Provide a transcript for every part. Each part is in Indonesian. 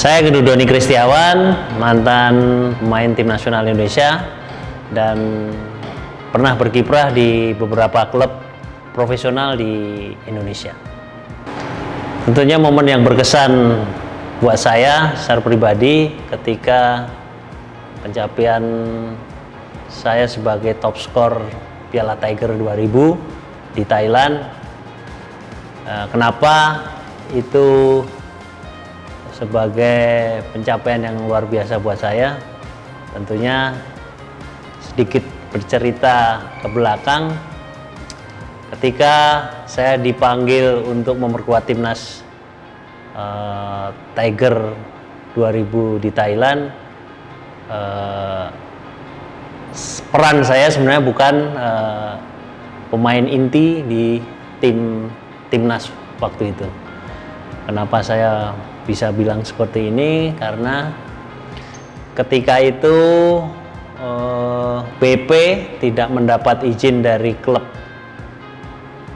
Saya Gedu Doni Kristiawan, mantan pemain tim nasional Indonesia dan pernah berkiprah di beberapa klub profesional di Indonesia. Tentunya momen yang berkesan buat saya secara pribadi ketika pencapaian saya sebagai top skor Piala Tiger 2000 di Thailand. Kenapa itu sebagai pencapaian yang luar biasa buat saya? Tentunya sedikit bercerita ke belakang, ketika saya dipanggil untuk memperkuat timnas Tiger 2000 di Thailand, peran saya sebenarnya bukan pemain inti di timnas waktu itu. Kenapa saya bisa bilang seperti ini? Karena ketika itu BP tidak mendapat izin dari klub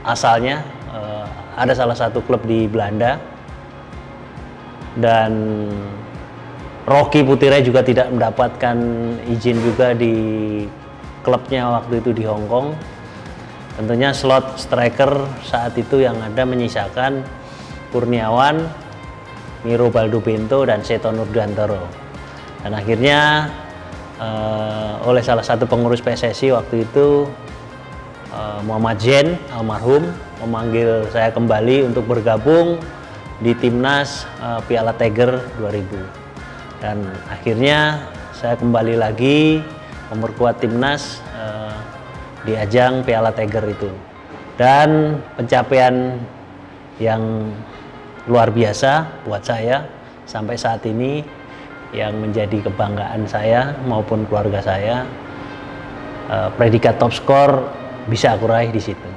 asalnya. Ada salah satu klub di Belanda, dan Rocky Putire juga tidak mendapatkan izin juga di klubnya waktu itu di Hong Kong. Tentunya slot striker saat itu yang ada menyisakan Kurniawan, Miro Baldubento, dan Seto Nurgantoro. Dan akhirnya oleh salah satu pengurus PSSI waktu itu, Muhammad Zain almarhum, memanggil saya kembali untuk bergabung di timnas Piala Tiger 2000. Dan akhirnya saya kembali lagi memperkuat timnas di ajang Piala Tiger itu. Dan pencapaian yang luar biasa buat saya sampai saat ini, yang menjadi kebanggaan saya maupun keluarga saya, predikat top skor bisa aku raih di situ.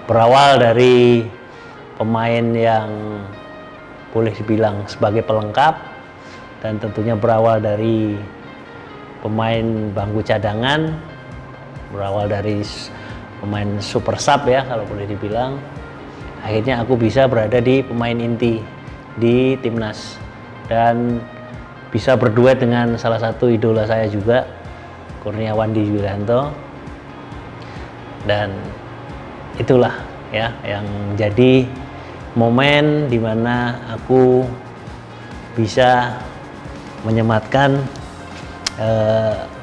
Berawal dari pemain yang boleh dibilang sebagai pelengkap, dan tentunya berawal dari pemain bangku cadangan, berawal dari pemain super sub ya kalau boleh dibilang. Akhirnya aku bisa berada di pemain inti di timnas dan bisa berduet dengan salah satu idola saya juga, Kurniawan Widianto. Dan itulah ya yang jadi momen dimana aku bisa menyematkan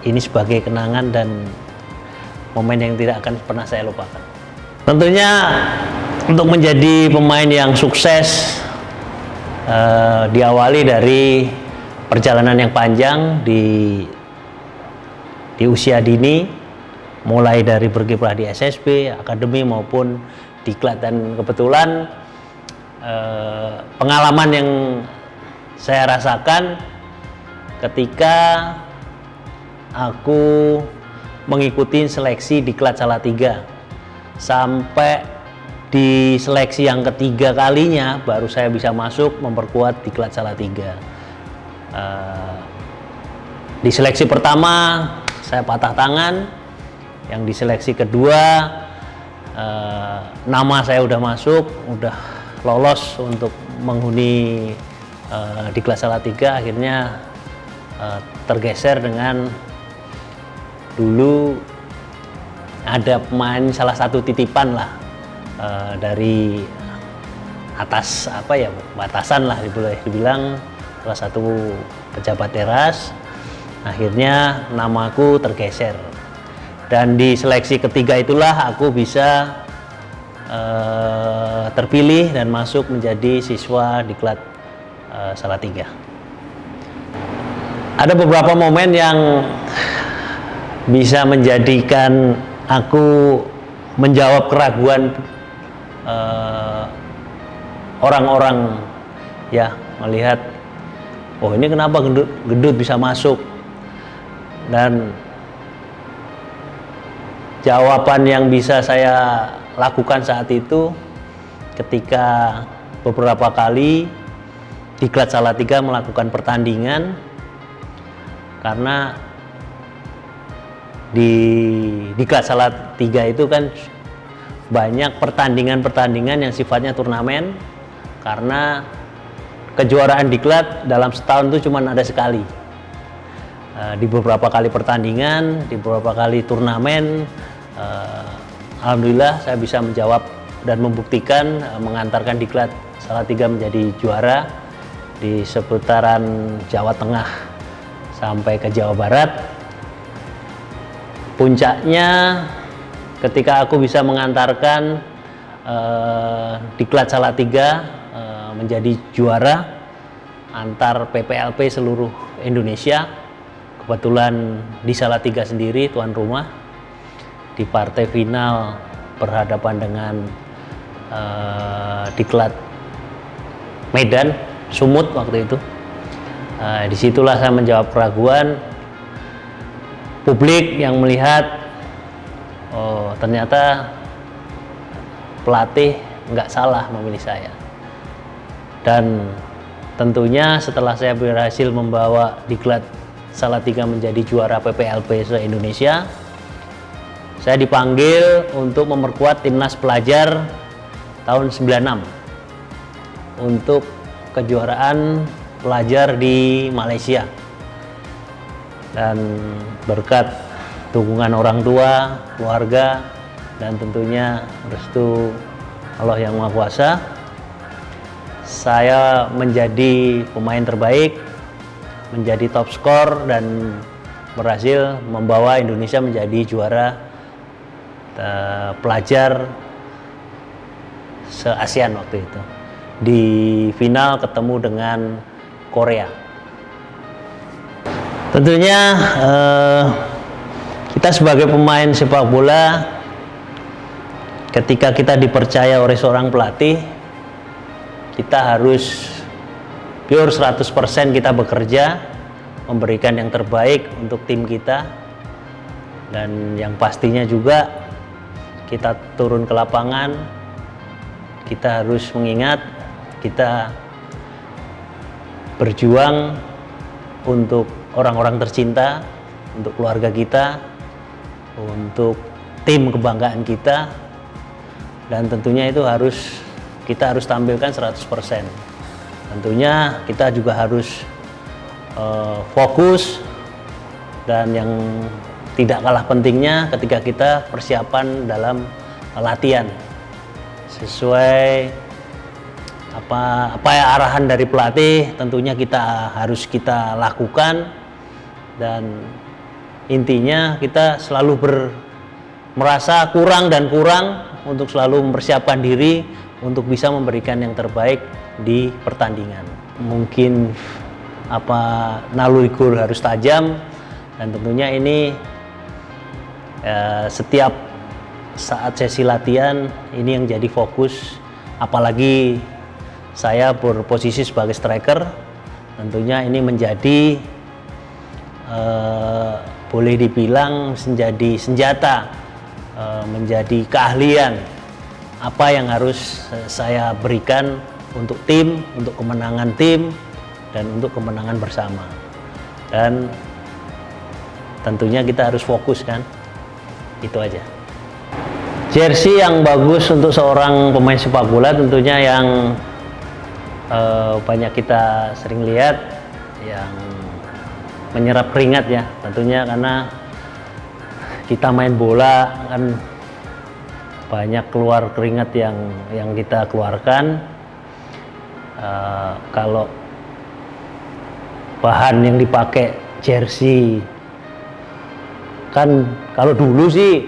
ini sebagai kenangan dan momen yang tidak akan pernah saya lupakan. Tentunya untuk menjadi pemain yang sukses diawali dari perjalanan yang panjang di usia dini, mulai dari berkiprah di SSB, akademi maupun diklat. Dan kebetulan pengalaman yang saya rasakan ketika aku mengikuti seleksi diklat Salatiga, sampai di seleksi yang ketiga kalinya baru saya bisa masuk memperkuat diklat Salatiga. Di seleksi pertama saya patah tangan, yang di seleksi kedua nama saya udah masuk, udah lolos untuk menghuni diklat Salatiga. Akhirnya tergeser dengan dulu ada pemain salah satu titipan lah dari atas batasan lah boleh dibilang, salah satu pejabat teras. Akhirnya namaku tergeser, dan di seleksi ketiga itulah aku bisa terpilih dan masuk menjadi siswa diklat Salatiga. Ada beberapa momen yang bisa menjadikan aku menjawab keraguan orang-orang ya, melihat oh ini kenapa gendut bisa masuk. Dan jawaban yang bisa saya lakukan saat itu, ketika beberapa kali diklat Salatiga melakukan pertandingan, karena di diklat Salatiga itu kan banyak pertandingan-pertandingan yang sifatnya turnamen, karena kejuaraan diklat dalam setahun itu cuma ada sekali. Di beberapa kali pertandingan, di beberapa kali turnamen, alhamdulillah saya bisa menjawab dan membuktikan mengantarkan diklat Salatiga menjadi juara di seputaran Jawa Tengah sampai ke Jawa Barat. Puncaknya ketika aku bisa mengantarkan diklat Salatiga menjadi juara antar PPLP seluruh Indonesia. Kebetulan di Salatiga sendiri tuan rumah, di partai final berhadapan dengan diklat Medan, Sumut waktu itu. Disitulah saya menjawab keraguan publik yang melihat, oh ternyata pelatih nggak salah memilih saya. Dan tentunya setelah saya berhasil membawa diklat Salatiga menjadi juara PPLP se-Indonesia, saya dipanggil untuk memperkuat timnas pelajar tahun 96 untuk kejuaraan pelajar di Malaysia. Dan berkat dukungan orang tua, keluarga, dan tentunya restu Allah yang Maha Kuasa, saya menjadi pemain terbaik, menjadi top skor, dan berhasil membawa Indonesia menjadi juara pelajar se-ASEAN waktu itu. Di final ketemu dengan Korea. Tentunya kita sebagai pemain sepak bola, ketika kita dipercaya oleh seorang pelatih, kita harus pure 100% kita bekerja, memberikan yang terbaik untuk tim kita. Dan yang pastinya juga kita turun ke lapangan, kita harus mengingat kita berjuang untuk orang-orang tercinta, untuk keluarga kita, untuk tim kebanggaan kita, dan tentunya itu kita harus tampilkan 100%. Tentunya kita juga harus fokus, dan yang tidak kalah pentingnya ketika kita persiapan dalam latihan sesuai apa ya arahan dari pelatih, tentunya harus kita lakukan. Dan intinya kita selalu merasa kurang dan kurang untuk selalu mempersiapkan diri untuk bisa memberikan yang terbaik di pertandingan. Mungkin naluri gol harus tajam, dan tentunya ini setiap saat sesi latihan ini yang jadi fokus, apalagi saya berposisi sebagai striker. Tentunya ini menjadi boleh dibilang menjadi senjata, menjadi keahlian apa yang harus saya berikan untuk tim, untuk kemenangan tim, dan untuk kemenangan bersama. Dan tentunya kita harus fokus kan, itu aja. Jersey yang bagus untuk seorang pemain sepak bola tentunya yang banyak kita sering lihat, yang menyerap keringat ya, tentunya karena kita main bola kan banyak keluar keringat yang kita keluarkan. Kalau bahan yang dipakai jersey kan, kalau dulu sih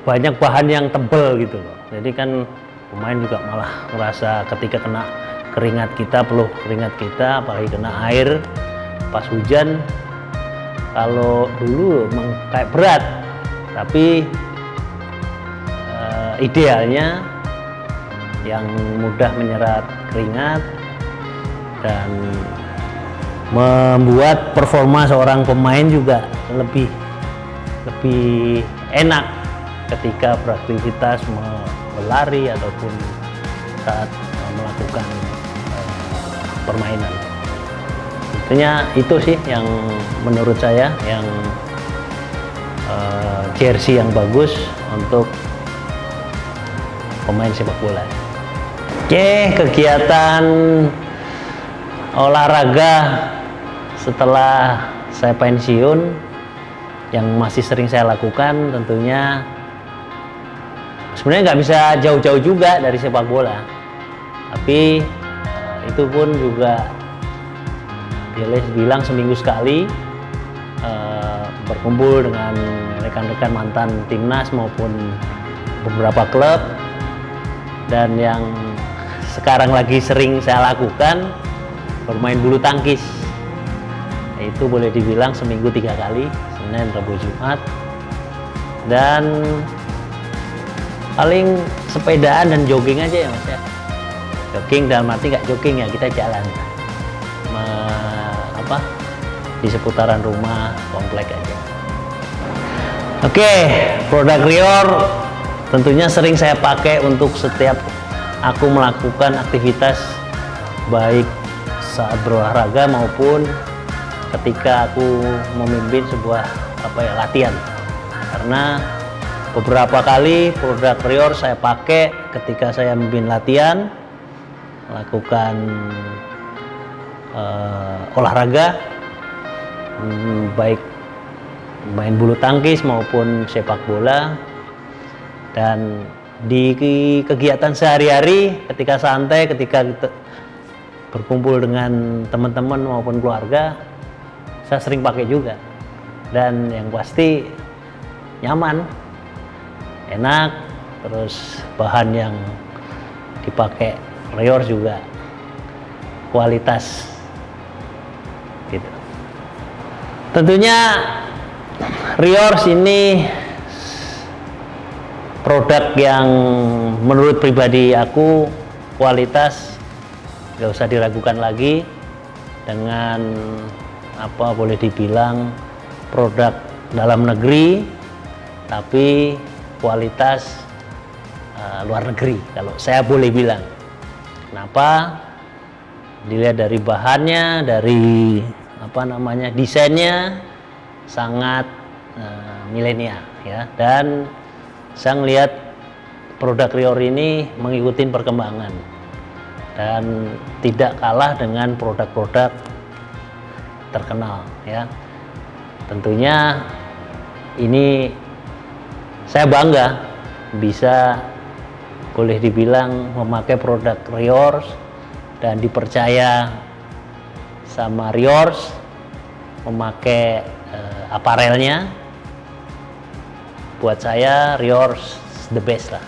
banyak bahan yang tebal gitu loh, jadi kan pemain juga malah merasa ketika kena keringat kita, peluh keringat kita, apalagi kena air pas hujan, kalau dulu emang kayak berat. Tapi idealnya yang mudah menyerap keringat dan membuat performa seorang pemain juga lebih enak ketika beraktivitas berlari ataupun saat melakukan permainan. Tentunya itu sih yang menurut saya yang jersey yang bagus untuk pemain sepak bola. Oke, kegiatan olahraga setelah saya pensiun yang masih sering saya lakukan tentunya sebenarnya nggak bisa jauh-jauh juga dari sepak bola, tapi itu pun juga boleh bilang seminggu sekali berkumpul dengan rekan-rekan mantan timnas maupun beberapa klub. Dan yang sekarang lagi sering saya lakukan bermain bulu tangkis, itu boleh dibilang seminggu 3 kali, Senin, Rabu, Jumat. Dan paling sepedaan dan jogging aja ya Mas ya. Jogging dalam arti nggak jogging ya, kita jalan di seputaran rumah komplek aja. Oke, produk Rior tentunya sering saya pakai untuk setiap aku melakukan aktivitas baik saat berolahraga maupun ketika aku memimpin sebuah latihan. Karena beberapa kali produk Rior saya pakai ketika saya memimpin latihan, melakukan olahraga baik main bulu tangkis maupun sepak bola. Dan di kegiatan sehari-hari ketika santai, ketika kita berkumpul dengan teman-teman maupun keluarga, saya sering pakai juga. Dan yang pasti nyaman, enak, terus bahan yang dipakai Rior juga kualitas gitu. Tentunya Rior ini produk yang menurut pribadi aku kualitas gak usah diragukan lagi, dengan boleh dibilang produk dalam negeri tapi kualitas luar negeri kalau saya boleh bilang. Kenapa? Dilihat dari bahannya, dari desainnya sangat milenial ya, dan saya melihat produk Rior ini mengikuti perkembangan dan tidak kalah dengan produk-produk terkenal ya. Tentunya ini saya bangga bisa boleh dibilang memakai produk Rior dan dipercaya sama Rior memakai aparelnya. Buat saya Rior the best lah.